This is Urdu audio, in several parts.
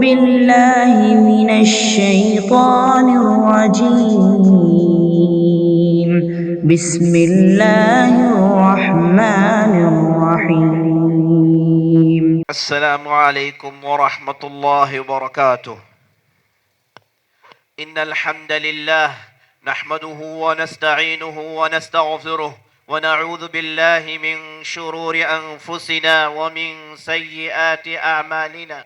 بالله من الشيطان الرجيم. بسم الله الرحمن الرحيم. السلام عليكم ورحمة الله وبركاته. إن الحمد لله نحمده ونستعينه ونستغفره ونعوذ بالله من شرور أنفسنا ومن سيئات أعمالنا.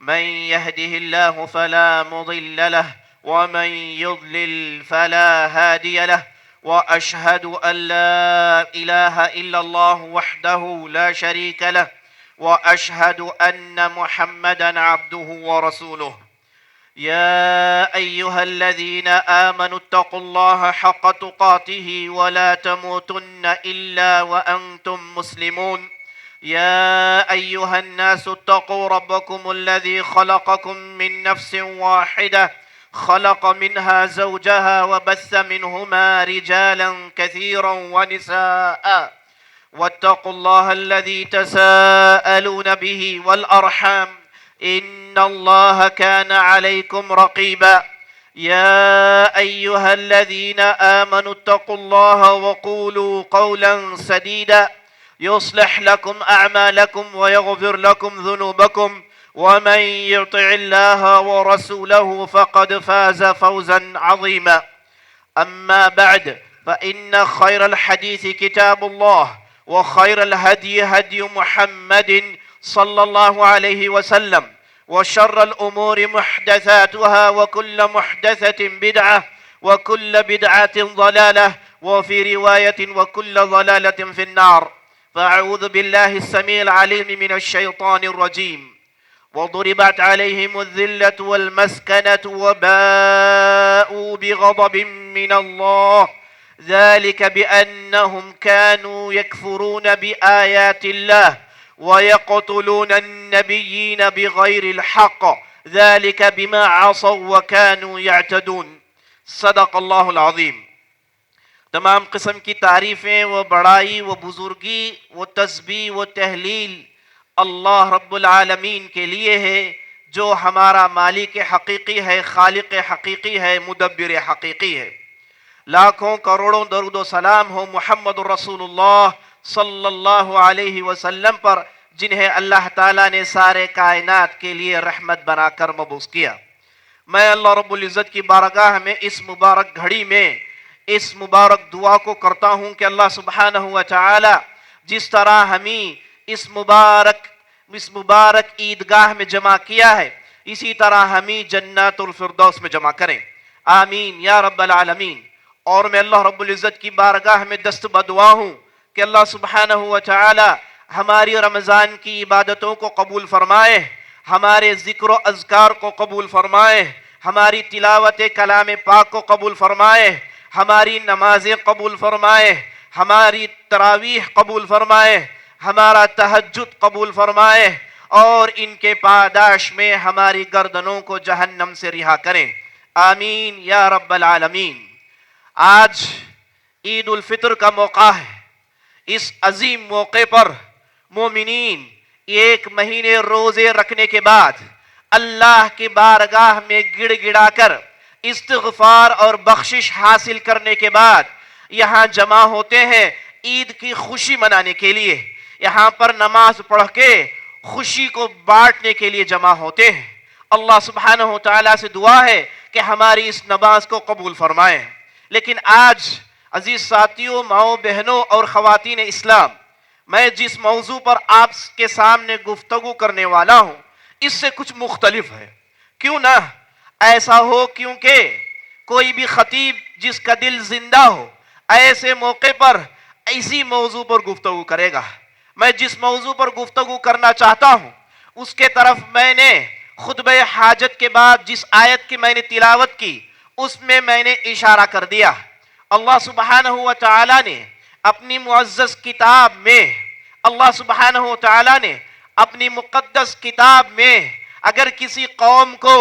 من يهده الله فلا مضل له ومن يضلل فلا هادي له، وأشهد أن لا إله إلا الله وحده لا شريك له، وأشهد أن محمدًا عبده ورسوله. يا أيها الذين آمنوا اتقوا الله حق تقاته ولا تموتن إلا وأنتم مسلمون. يا أيها الناس اتقوا ربكم الذي خلقكم من نفس واحدة، خلق منها زوجها وبث منهما رجالا كثيرا ونساء، واتقوا الله الذي تساءلون به والأرحام إن الله كان عليكم رقيبا. يا أيها الذين آمنوا اتقوا الله وقولوا قولا سديدا يصلح لكم أعمالكم ويغفر لكم ذنوبكم، ومن يطع الله ورسوله فقد فاز فوزا عظيما. أما بعد، فإن خير الحديث كتاب الله، وخير الهدي هدي محمد صلى الله عليه وسلم، وشر الأمور محدثاتها، وكل محدثة بدعة، وكل بدعة ضلالة، وفي رواية وكل ضلالة في النار. فأعوذ بالله السميع العليم من الشيطان الرجيم. وضربت عليهم الذلة والمسكنة وباءوا بغضب من الله، ذلك بأنهم كانوا يكفرون بآيات الله ويقتلون النبيين بغير الحق، ذلك بما عصوا وكانوا يعتدون. صدق اللہ العظیم. تمام قسم کی تعریفیں، و بڑائی، و بزرگی، و تسبیح، و تحلیل اللہ رب العالمین کے لیے ہے، جو ہمارا مالک حقیقی ہے، خالق حقیقی ہے، مدبر حقیقی ہے. لاکھوں کروڑوں درود و سلام ہو محمد رسول اللہ صلی اللہ علیہ وسلم پر، جنہیں اللہ تعالیٰ نے سارے کائنات کے لیے رحمت بنا کر مبعوث کیا. میں اللہ رب العزت کی بارگاہ میں اس مبارک گھڑی میں اس مبارک دعا کو کرتا ہوں کہ اللہ سبحانہ و تعالی جس طرح ہمیں اس مبارک عیدگاہ میں جمع کیا ہے، اسی طرح ہمیں جنات الفردوس میں جمع کریں. آمین یا رب العالمین. اور میں اللہ رب العزت کی بارگاہ میں دست بدعا ہوں کہ اللہ سبحانہ و تعالی ہماری رمضان کی عبادتوں کو قبول فرمائے، ہمارے ذکر و اذکار کو قبول فرمائے، ہماری تلاوت کلام پاک کو قبول فرمائے، ہماری نمازیں قبول فرمائے، ہماری تراویح قبول فرمائے، ہمارا تہجد قبول فرمائے، اور ان کے پاداش میں ہماری گردنوں کو جہنم سے رہا کریں. آمین یا رب العالمین. آج عید الفطر کا موقع ہے. اس عظیم موقع پر مومنین ایک مہینے روزے رکھنے کے بعد اللہ کی بارگاہ میں گڑ گڑا کر استغفار اور بخشش حاصل کرنے کے بعد یہاں جمع ہوتے ہیں عید کی خوشی منانے کے لیے. یہاں پر نماز پڑھ کے خوشی کو بانٹنے کے لیے جمع ہوتے ہیں. اللہ سبحانہ و تعالیٰ سے دعا ہے کہ ہماری اس نماز کو قبول فرمائے. لیکن آج عزیز ساتھیوں، ماؤں، بہنوں اور خواتین اسلام، میں جس موضوع پر آپ کے سامنے گفتگو کرنے والا ہوں اس سے کچھ مختلف ہے. کیوں نہ ایسا ہو، کیونکہ کوئی بھی خطیب جس کا دل زندہ ہو ایسے موقع پر اسی موضوع پر گفتگو کرے گا. میں جس موضوع پر گفتگو کرنا چاہتا ہوں اس کے طرف میں نے خطبہ حاجت کے بعد جس آیت کی میں نے تلاوت کی اس میں نے اشارہ کر دیا. اللہ سبحانہ و تعالی نے اپنی معزز کتاب میں، اللہ سبحانہ و تعالی نے اپنی مقدس کتاب میں اگر کسی قوم کو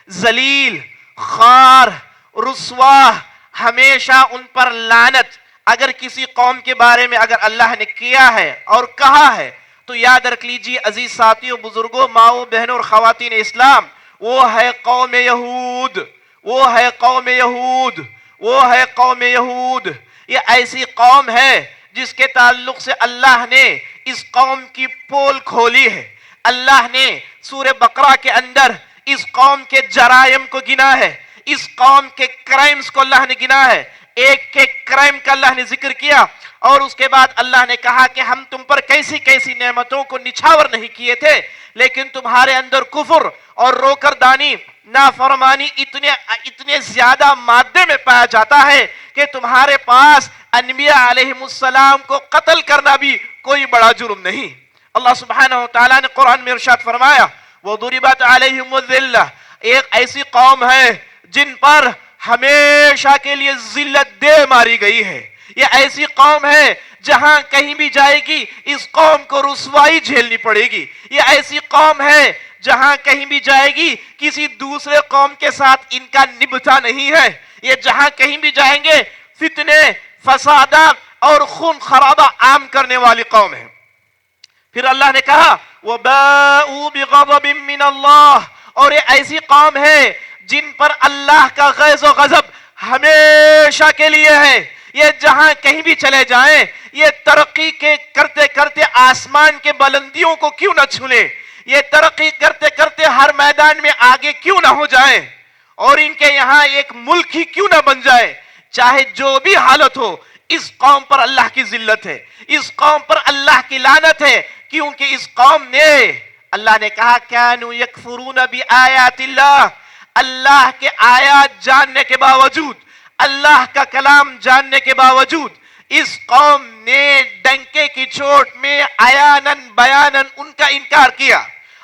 ذلیل، خوار، رسوا، ہمیشہ ان پر لعنت اگر کسی قوم کے بارے میں اگر اللہ نے کیا ہے اور کہا ہے تو یاد رکھ لیجیے عزیز ساتھیوں، بزرگوں، ماؤں، بہنوں اور خواتین اسلام، وہ ہے قوم یہود، وہ ہے قوم یہود، وہ ہے قوم یہود۔ یہ ایسی قوم ہے جس کے تعلق سے اللہ نے اس قوم کی پول کھولی ہے۔ اللہ نے سورہ بقرہ کے اندر اس قوم کے جرائم کو گنا ہے، اس قوم کے کرائمز کو اللہ نے گنا ہے، ایک ایک کرائم کا اللہ نے ذکر کیا، اور اس کے بعد اللہ نے کہا کہ ہم تم پر کیسی کیسی نعمتوں کو نچھاور نہیں کیے تھے، لیکن تمہارے اندر کفر اور روکردانی، نافرمانی اتنے زیادہ مادے میں پایا جاتا ہے کہ تمہارے پاس انبیاء علیہ السلام کو قتل کرنا بھی کوئی بڑا جرم نہیں۔ اللہ سبحانہ وتعالیٰ نے قرآن میں ارشاد فرمایا وَضُرِبَتْ عَلَيْهِمُ الذِّلَّةُ، ایک ایسی قوم ہے جن پر ہمیشہ کے لیے ذلت دے ماری گئی ہے۔ یہ ایسی قوم ہے جہاں کہیں بھی جائے گی اس قوم کو رسوائی جھیلنی پڑے گی۔ یہ ایسی قوم ہے جہاں کہیں بھی جائے گی کسی دوسرے قوم کے ساتھ ان کا نبھتا نہیں ہے۔ یہ جہاں کہیں بھی جائیں گے فتنے، فسادات اور خون خرابہ عام کرنے والی قوم ہے۔ پھر اللہ نے کہا وَبَاءُوا بِغَضَبٍ مِّنَ اللَّهِ، اور یہ ایسی قوم ہے جن پر اللہ کا غیظ و غضب ہمیشہ کے لیے ہے۔ یہ جہاں کہیں بھی چلے جائیں، یہ ترقی کے کرتے کرتے آسمان کے بلندیوں کو کیوں نہ چھولیں، یہ ترقی کرتے کرتے ہر میدان میں آگے کیوں نہ ہو جائیں، اور ان کے یہاں ایک ملک ہی کیوں نہ بن جائے، چاہے جو بھی حالت ہو، اس قوم پر اللہ کی ذلت ہے، اس قوم پر اللہ کی لعنت ہے، کیونکہ اس قوم نے، اللہ نے کہا كَانُوا يَكْفُرُونَ بِآيَاتِ اللَّهِ، اللہ کے آیات جاننے کے باوجود، اللہ کا کلام جاننے کے باوجود اس قوم نے ڈنکے کی چوٹ میں عیاناً بیاناً ان کا انکار کیا،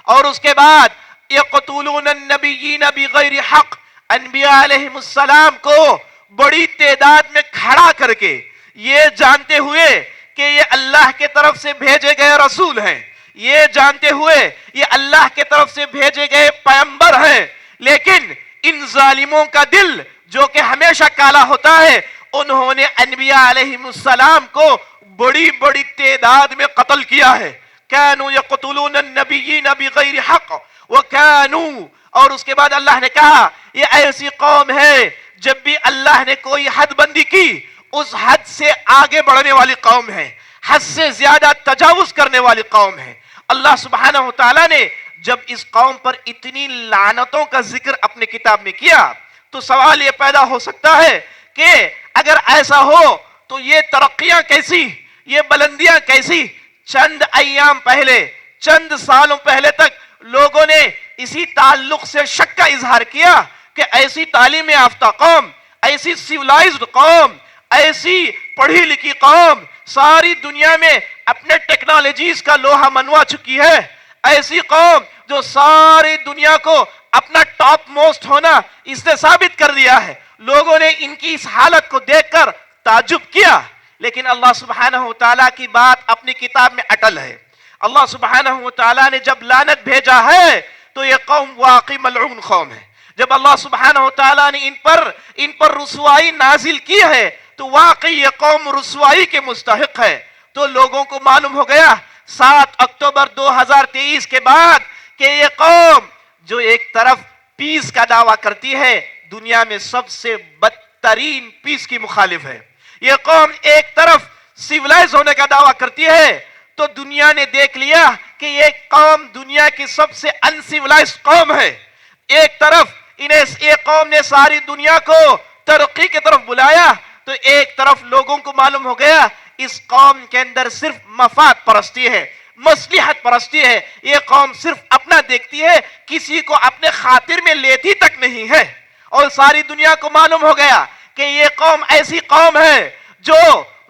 اور اس کے بعد يَقْتُلُونَ النَّبِيِّينَ بِغَيْرِ حق، انبیاء علیہ السلام کو بڑی تعداد میں کھڑا کر کے یہ جانتے ہوئے کہ یہ اللہ کے طرف سے بھیجے گئے رسول ہیں، یہ جانتے ہوئے یہ اللہ کے طرف سے بھیجے گئے پیغمبر ہیں، لیکن ان ظالموں کا دل جو کہ ہمیشہ کالا ہوتا ہے، انہوں نے انبیاء علیہ السلام کو بڑی بڑی تعداد میں قتل کیا ہے۔ كَانُوا يَقْتُلُونَ النَّبِيِّينَ بِغَيْرِ حق وَكَانُوا، اور اس کے بعد اللہ نے کہا یہ ایسی قوم ہے جب بھی اللہ نے کوئی حد بندی کی اس حد سے آگے بڑھنے والی قوم ہے، حد سے زیادہ تجاوز کرنے والی قوم ہے۔ اللہ سبحانہ وتعالیٰ نے جب اس قوم پر اتنی لعنتوں کا ذکر اپنے کتاب میں کیا تو سوال یہ پیدا ہو سکتا ہے کہ اگر ایسا ہو تو یہ ترقیاں کیسی، یہ بلندیاں کیسی؟ چند ایام پہلے، چند سالوں پہلے تک لوگوں نے اسی تعلق سے شک کا اظہار کیا کہ ایسی تعلیم یافتہ قوم، ایسی سیولائزڈ قوم، ایسی پڑھی لکھی قوم ساری دنیا میں اپنے ٹیکنالوجیز کا لوہا منوا چکی ہے، ایسی قوم جو ساری دنیا کو اپنا ٹاپ موسٹ ہونا اس نے ثابت کر دیا ہے۔ لوگوں نے ان کی اس حالت کو دیکھ کر تعجب کیا، لیکن اللہ سبحانہ وتعالیٰ کی بات اپنی کتاب میں اٹل ہے۔ اللہ سبحانہ وتعالیٰ نے جب لعنت بھیجا ہے تو یہ قوم واقعی ملعون قوم ہے۔ جب اللہ سبحانہ وتعالیٰ نے ان پر رسوائی نازل کی ہے تو واقعی یہ قوم رسوائی کے مستحق ہے۔ تو لوگوں کو معلوم ہو گیا 7 اکتوبر 2023 کے بعد کہ یہ قوم جو ایک طرف پیس کا دعویٰ کرتی ہے، دنیا میں سب سے بدترین پیس کی مخالف ہے۔ یہ قوم ایک طرف سیولائز ہونے کا دعویٰ کرتی ہے تو دنیا نے دیکھ لیا کہ یہ قوم دنیا کی سب سے انسیولائز قوم ہے۔ ایک طرف یہ قوم نے ساری دنیا کو ترقی کی طرف بلایا تو ایک طرف لوگوں کو معلوم ہو گیا اس قوم کے اندر صرف مفاد پرستی ہے، مصلحت پرستی ہے۔ یہ قوم صرف اپنا دیکھتی ہے، کسی کو اپنے خاطر میں لیتی تک نہیں ہے۔ اور ساری دنیا کو معلوم ہو گیا کہ یہ قوم ایسی قوم ہے جو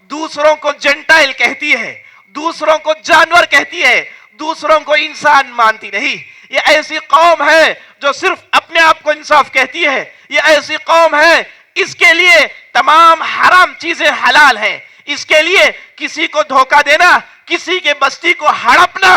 دوسروں کو جنٹائل کہتی ہے، دوسروں کو جانور کہتی ہے، دوسروں کو انسان مانتی نہیں۔ یہ ایسی قوم ہے جو صرف اپنے آپ کو انصاف کہتی ہے۔ یہ ایسی قوم ہے اس کے لیے تمام حرام چیزیں حلال ہیں، اس کے لیے کسی کو دھوکہ دینا، کسی کے بستی کو ہڑپنا،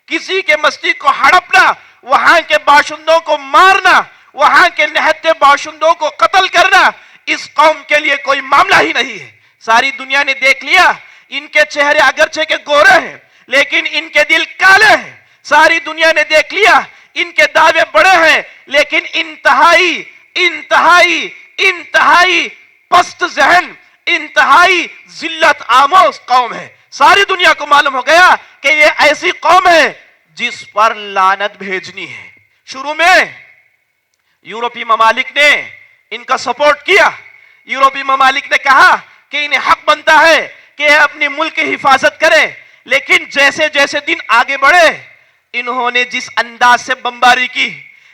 کسی کے بستی کو ہڑپنا، وہاں کے باشندوں کو مارنا، وہاں کے نہتے باشندوں کو قتل کرنا اس قوم کے لیے کوئی معاملہ ہی نہیں ہے۔ ساری دنیا نے دیکھ لیا ان کے چہرے اگرچہ کہ گورے ہیں لیکن ان کے دل کالے ہیں. ساری دنیا نے دیکھ لیا ان کے دعوے بڑے ہیں لیکن انتہائی انتہائی انتہائی پست ذہن، انتہائی ذلت آموز قوم ہے. ساری دنیا کو معلوم ہو گیا کہ یہ ایسی قوم ہے جس پر لعنت بھیجنی ہے. شروع میں یورپی ممالک نے ان کا سپورٹ کیا. یورپی ممالک نے کہا کہ انہیں حق بنتا ہے کہ اپنے ملک کی حفاظت کرے، لیکن جیسے جیسے دن آگے بڑھے انہوں نے جس انداز سے بمباری کی،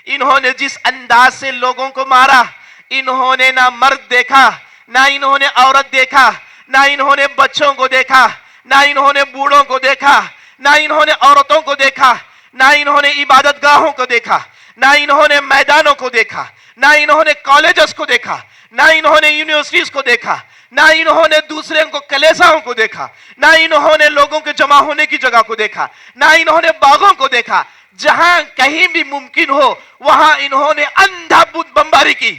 انہوں نے جس انداز سے لوگوں کو مارا، انہوں نے نہ مرد دیکھا، نہ انہوں نے عورت دیکھا، نہ انہوں نے بچوں کو دیکھا، نہ انہوں نے بوڑھوں کو دیکھا، نہ انہوں نے عورتوں کو دیکھا، نہ انہوں نے عبادت گاہوں کو دیکھا، نہ انہوں نے میدانوں کو دیکھا، نہ انہوں نے کالجز کو دیکھا، نہ انہوں نے یونیورسٹیز کو دیکھا، نہ انہوں نے دوسرے کو کلیساؤں کو دیکھا، نہ انہوں نے لوگوں کے جمع ہونے کی جگہ کو دیکھا، نہ انہوں نے باغوں کو دیکھا. جہاں کہیں بھی ممکن ہو وہاں انہوں نے اندھا بمباری کی،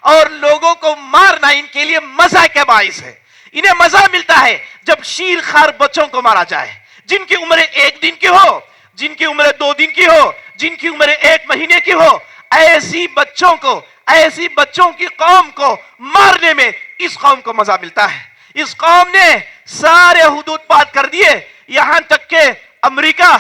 اور لوگوں کو مارنا ان کے لیے مزہ کے باعث ہے. انہیں مزہ ملتا ہے جب شیر خار بچوں کو مارا جائے، جن کی عمر 1 دن کی ہو، جن کی عمر 2 دن کی ہو، جن کی عمر 1 مہینے کی ہو. ایسی بچوں کو، ایسی بچوں کی قوم کو مارنے میں اس قوم کو مزہ ملتا ہے. اس قوم نے سارے حدود پار کر دیے، یہاں تک کہ امریکہ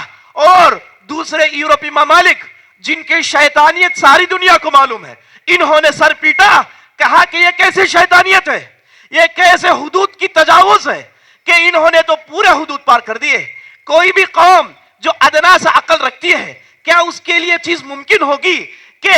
اور دوسرے یورپی ممالک جن کی شیطانیت ساری دنیا کو معلوم ہے، انہوں نے سر پیٹا، کہا کہ یہ کیسے شیطانیت ہے، یہ کیسے حدود کی تجاوز ہے کہ انہوں نے تو پورے حدود پار کر دیے. کوئی بھی قوم جو ادنا سے عقل رکھتی ہے، کیا اس کے لیے چیز ممکن ہوگی کہ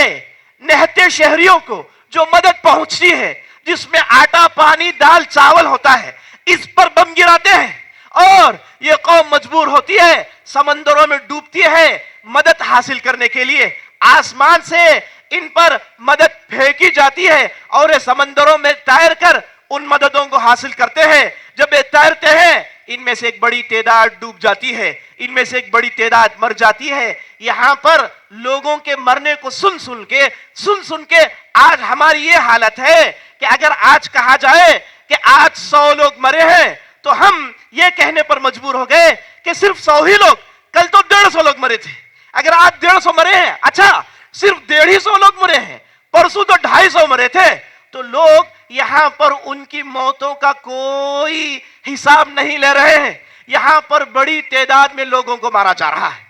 نہتے شہریوں کو جو مدد پہنچتی ہے، جس میں آٹا پانی دال چاول ہوتا ہے، اس پر بم گراتے ہیں اور یہ قوم مجبور ہوتی ہے، سمندروں میں ڈوبتی ہے مدد حاصل کرنے کے لیے. آسمان سے ان پر مدد پھینکی جاتی ہے اور یہ سمندروں میں تیر کر ان مددوں کو حاصل کرتے ہیں. جب یہ تیرتے ہیں ان میں سے ایک بڑی تعداد ڈوب جاتی ہے، ان میں سے ایک بڑی تعداد مر جاتی ہے. یہاں پر لوگوں کے مرنے کو سن سن کے آج ہماری یہ حالت ہے کہ اگر آج کہا جائے کہ آج 100 لوگ مرے ہیں تو ہم یہ کہنے پر مجبور ہو گئے کہ صرف 100 ہی لوگ، کل تو 150 لوگ مرے تھے. اگر آج 150 مرے ہیں، اچھا صرف 150 لوگ مرے ہیں، پرسوں تو 250 مرے تھے. تو لوگ یہاں پر ان کی موتوں کا کوئی حساب نہیں لے رہے ہیں. یہاں پر بڑی تعداد میں لوگوں کو مارا جا رہا ہے.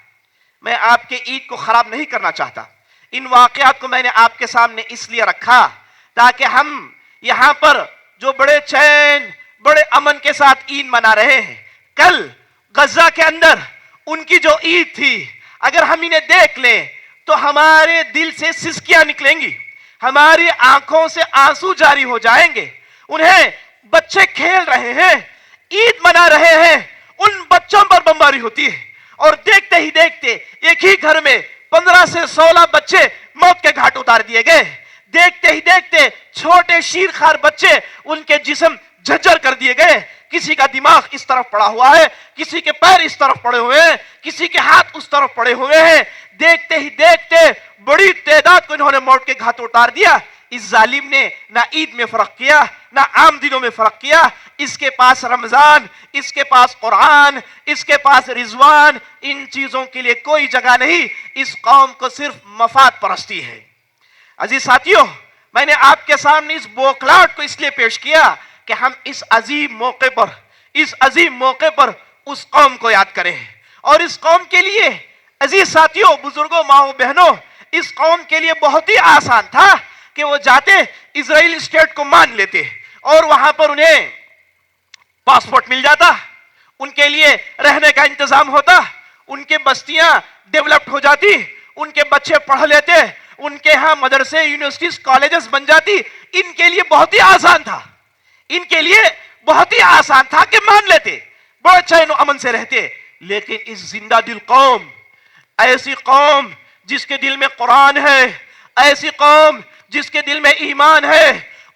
میں آپ کے عید کو خراب نہیں کرنا چاہتا. ان واقعات کو میں نے آپ کے سامنے اس لیے رکھا تاکہ ہم یہاں پر جو بڑے چین، بڑے امن کے ساتھ عید منا رہے ہیں، کل غزہ کے اندر ان کی جو عید تھی، اگر ہم انہیں دیکھ لیں تو ہمارے دل سے سسکیاں نکلیں گی، ہماری آنکھوں سے آنسو جاری ہو جائیں گے. انہیں بچے کھیل رہے ہیں، عید منا رہے ہیں، ان بچوں پر بمباری ہوتی ہے اور دیکھتے ہی دیکھتے ایک ہی گھر میں 15 سے 16 بچے موت کے گھاٹ اتار دیے گئے. دیکھتے ہی دیکھتے چھوٹے شیر خار بچے ان کے جسم جھجر کر دیے گئے. کسی کا دماغ اس طرف پڑا ہوا ہے، کسی کے پیر اس طرف پڑے ہوئے ہیں، کسی کے ہاتھ اس طرف پڑے ہوئے ہیں. دیکھتے ہی دیکھتے بڑی تعداد کو انہوں نے موت کے گھاٹ اتار دیا. اس ظالم نے نہ عید میں فرق کیا، نہ عام دنوں میں فرق کیا. اس کے پاس رمضان، اس کے پاس قرآن، اس کے پاس رضوان، ان چیزوں کے لیے کوئی جگہ نہیں. اس قوم کو صرف مفاد پرستی ہے. عزیز ساتھیوں، میں نے آپ کے سامنے اس بوکلاٹ کو اس لیے پیش کیا کہ ہم اس عظیم موقع پر اس قوم کو یاد کریں. اور اس قوم کے لیے عزیز ساتھیوں، بزرگوں، ماؤں، بہنوں، اس قوم کے لیے بہت ہی آسان تھا کہ وہ جاتے اسرائیل اسٹیٹ کو مان لیتے اور وہاں پر انہیں پاسپورٹ مل جاتا، ان کے لیے رہنے کا انتظام ہوتا، ان کے بستیاں ڈیولپڈ ہو جاتی، ان کے بچے پڑھ لیتے، ان کے ہاں مدرسے، یونیورسٹیز، کالجز بن جاتی. ان کے لیے بہت ہی آسان تھا، ان کے لیے بہت ہی آسان تھا کہ مان لیتے، بڑے چین و امن سے رہتے. لیکن اس زندہ دل قوم، ایسی قوم جس کے دل میں قرآن ہے، ایسی قوم جس کے دل میں ایمان ہے،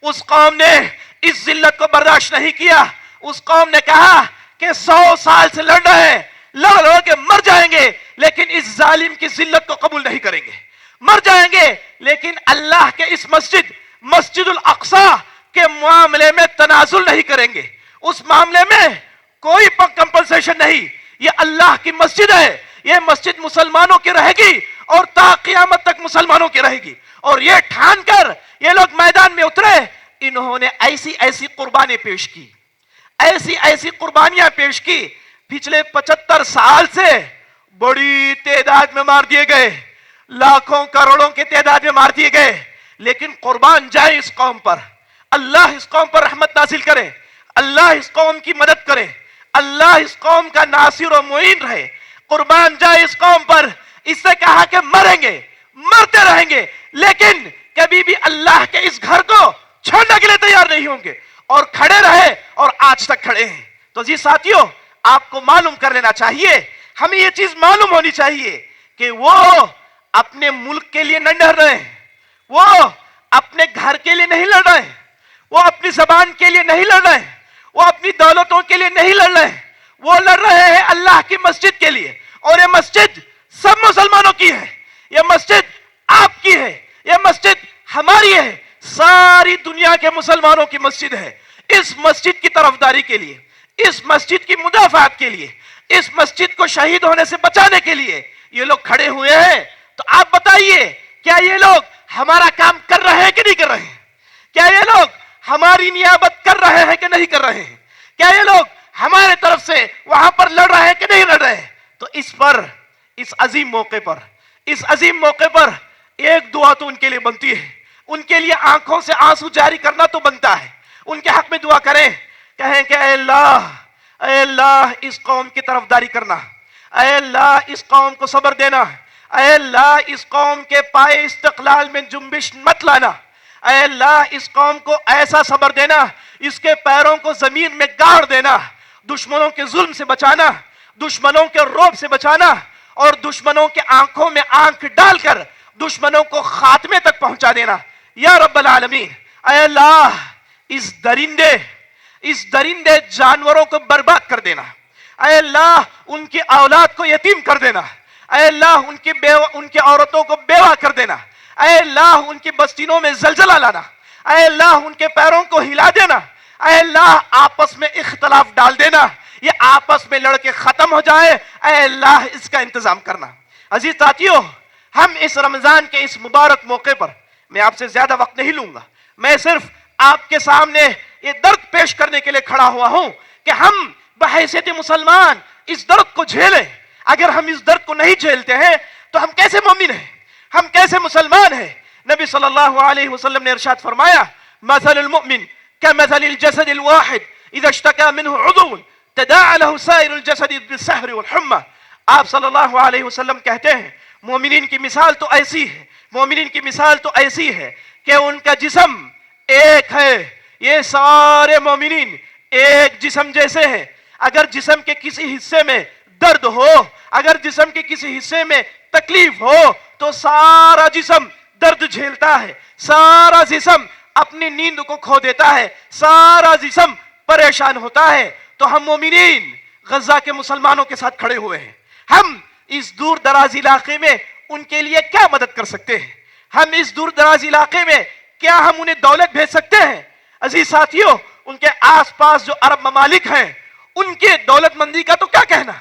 اس قوم نے اس ذلت کو برداشت نہیں کیا. اس قوم نے کہا کہ 100 سال سے لڑ رہے ہیں، لڑ کے مر جائیں گے لیکن اس ظالم کی ذلت کو قبول نہیں کریں گے. مر جائیں گے لیکن اللہ کے اس مسجد الاقصی کے معاملے میں تنازل نہیں کریں گے. اس معاملے میں کوئی کمپنسیشن نہیں. یہ اللہ کی مسجد ہے، یہ مسجد مسلمانوں کی رہے گی اور تا قیامت تک مسلمانوں کی رہے گی. اور یہ ٹھان کر یہ لوگ میدان میں اترے، انہوں نے ایسی ایسی قربانی پیش کی، ایسی ایسی قربانیاں پیش کی. پچھلے 75 سال سے بڑی تعداد میں مار دیے گئے، لاکھوں کروڑوں کی تعداد میں مار دیے گئے، لیکن قربان جائے اس قوم پر. اللہ اس قوم پر رحمت نازل کرے، اللہ اس قوم کی مدد کرے، اللہ اس قوم کا ناصر و معین رہے. قربان جائے اس قوم پر. اس سے کہا کہ مریں گے، مرتے رہیں گے، لیکن کبھی بھی اللہ کے اس گھر کو چھوڑنے کے لیے تیار نہیں ہوں گے. اور کھڑے رہے اور آج تک کھڑے ہیں. تو جی ساتھیوں، آپ کو معلوم کر لینا چاہیے، ہمیں یہ چیز معلوم ہونی چاہیے کہ وہ اپنے ملک کے لیے نہ لڑ رہے ہیں، وہ اپنے گھر کے لیے نہیں لڑ رہے ہیں، وہ اپنی زبان کے لیے نہیں لڑ رہے ہیں، وہ اپنی دولتوں کے لیے نہیں لڑ رہے ہیں، وہ لڑ رہے ہیں اللہ کی مسجد کے لیے. اور یہ مسجد سب مسلمانوں کی ہے، یہ مسجد آپ کی ہے، یہ مسجد ہماری ہے، ساری دنیا کے مسلمانوں کی مسجد ہے. اس مسجد کی طرفداری کے لیے، اس مسجد کی مدافعت کے لیے، اس مسجد کو شہید ہونے سے بچانے کے لیے یہ لوگ کھڑے ہوئے ہیں. تو آپ بتائیے، کیا یہ لوگ ہمارا کام کر رہے ہیں کہ نہیں کر رہے ہیں؟ کیا یہ لوگ ہماری نیابت کر رہے ہیں کہ نہیں کر رہے ہیں؟ کیا یہ لوگ ہمارے طرف سے وہاں پر لڑ رہے ہیں کہ نہیں لڑ رہے ہیں؟ تو اس عظیم موقع پر ایک دعا تو ان کے لیے بنتی ہے، ان کے لیے آنکھوں سے آنسو جاری کرنا تو بنتا ہے. ان کے حق میں دعا کریں، کہیں کہ اے اللہ اس قوم کی طرفداری کرنا، اے اللہ اس قوم کو صبر دینا، اے اللہ اس قوم کے پائے استقلال میں جنبش مت لانا، اے اللہ اس قوم کو ایسا صبر دینا، اس کے پیروں کو زمین میں گاڑ دینا، دشمنوں کے ظلم سے بچانا، دشمنوں کے روب سے بچانا، اور دشمنوں کے آنکھوں میں آنکھ ڈال کر دشمنوں کو خاتمے تک پہنچا دینا. یا رب العالمین، اے اللہ اس درندے جانوروں کو برباد کر دینا، اے اللہ ان کی اولاد کو یتیم کر دینا، اے اللہ ان کی عورتوں کو بیوہ کر دینا، اے اللہ ان کی بستیوں میں زلزلہ لانا، اے اللہ ان کے پیروں کو ہلا دینا، اے اللہ آپس میں اختلاف ڈال دینا، یہ آپس میں لڑ کے ختم ہو جائے، اے اللہ اس کا انتظام کرنا. عزیز ساتھیوں، ہم اس رمضان کے اس مبارک موقع پر، میں آپ سے زیادہ وقت نہیں لوں گا، میں صرف آپ کے سامنے یہ درد پیش کرنے کے لیے کھڑا ہوا ہوں کہ ہم بحیثیت مسلمان اس درد کو جھیلیں. اگر ہم اس درد کو نہیں جھیلتے ہیں تو ہم کیسے مومن ہیں، ہم کیسے مسلمان ہیں؟ نبی صلی اللہ علیہ وسلم نے ارشاد فرمایا، مثل المؤمن كمثل الجسد الواحد اذا اشتكى منه عضو تداعى له سائر الجسد بالسهر والحمى. آپ صلی اللہ علیہ وسلم کہتے ہیں، مومنین کی مثال تو ایسی ہے کہ ان کا جسم ایک ہے، یہ سارے مومنین ایک جسم جیسے ہیں. اگر جسم کے کسی حصے میں درد ہو، اگر جسم کے کسی حصے میں تکلیف ہو تو سارا جسم درد جھیلتا ہے، سارا جسم اپنی نیند کو کھو دیتا ہے، سارا جسم پریشان ہوتا ہے. تو ہم مومنین غزہ کے مسلمانوں کے ساتھ کھڑے ہوئے ہیں. ہم اس دور دراز علاقے میں ان کے لیے کیا مدد کر سکتے ہیں؟ ہم اس دور دراز علاقے میں کیا ہم انہیں دولت بھیج سکتے ہیں؟ عزیز ساتھیوں، ان کے آس پاس جو عرب ممالک ہیں، ان کے دولت مندی کا تو کیا کہنا،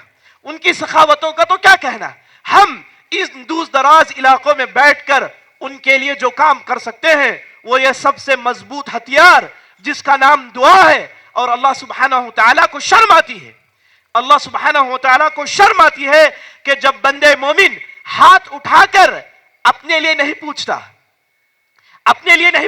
ان کی سخاوتوں کا تو کیا کہنا. ہم اس دور دراز علاقوں میں بیٹھ کر ان کے لیے جو کام کر سکتے ہیں وہ یہ سب سے مضبوط ہتھیار جس کا نام دعا ہے. اور اللہ سبحانہ وتعالیٰ کو شرم آتی ہے، اللہ سبحانہ وتعالیٰ کو شرم آتی ہے کہ جب بندے مومن ہاتھ اٹھا کر اپنے لیے نہیں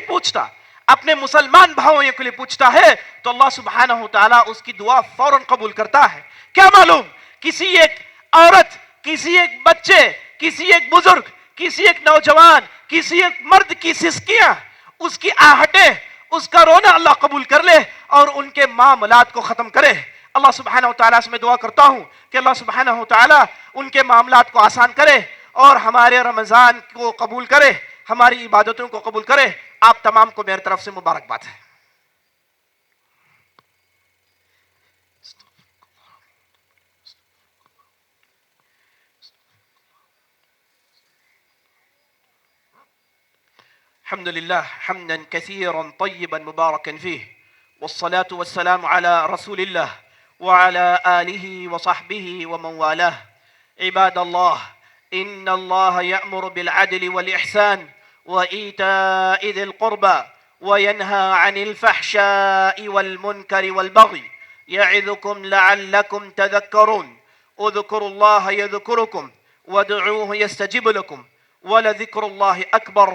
پوچھتا، اپنے مسلمان بھائیوں کے لیے پوچھتا ہے تو اللہ سبحانہ وتعالیٰ اس کی دعا فوراً قبول کرتا ہے. کیا معلوم کسی ایک عورت، کسی ایک بچے، کسی ایک بزرگ، کسی ایک نوجوان، کسی ایک مرد کی سسکیاں، اس کی آہٹیں، اس کا رونا اللہ قبول کر لے اور ان کے معاملات کو ختم کرے. اللہ سبحانہ وتعالیٰ سے میں دعا کرتا ہوں کہ اللہ سبحانہ وتعالیٰ ان کے معاملات کو آسان کرے اور ہمارے رمضان کو قبول کرے، ہماری عبادتوں کو قبول کرے. آپ تمام کو میری طرف سے مبارکباد ہے. الحمد لله حمدا كثيرا طيبا مباركا فيه، والصلاة والسلام على رسول الله وعلى آله وصحبه ومن والاه. عباد الله، إن الله يأمر بالعدل والإحسان وإيتاء ذي القربى وينهى عن الفحشاء والمنكر والبغي يعظكم لعلكم تذكرون. اذكروا الله يذكركم وادعوه يستجب لكم ولذكر الله أكبر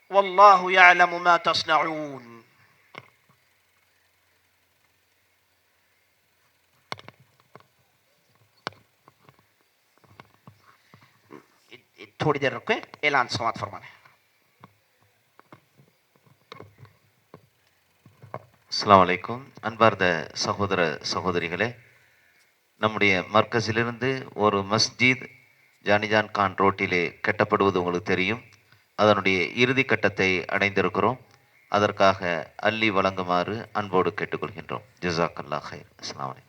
والله يعلم ما تصنعون. تھوڑی دیر رکیں، اعلان سماعت فرمانے. அஸ்ஸலாமு அலைக்கும். அன்பார்ந்த சகோதர சகோதரிகளே, நம்முடைய மர்கஸிலிருந்து ஒரு மஸ்ஜித் ஜானிஜான் கான் ரோட்டிலே கட்டப்படுவது உங்களுக்கு தெரியும். அதனுடைய இறுதி கட்டத்தை அடைந்திருக்கிறோம். அதற்காக அள்ளி வழங்குமாறு அன்போடு கேட்டுக்கொள்கின்றோம். ஜஸாக்கல்லாஹ் ஹைர். அஸ்ஸலாமு அலைக்கும்.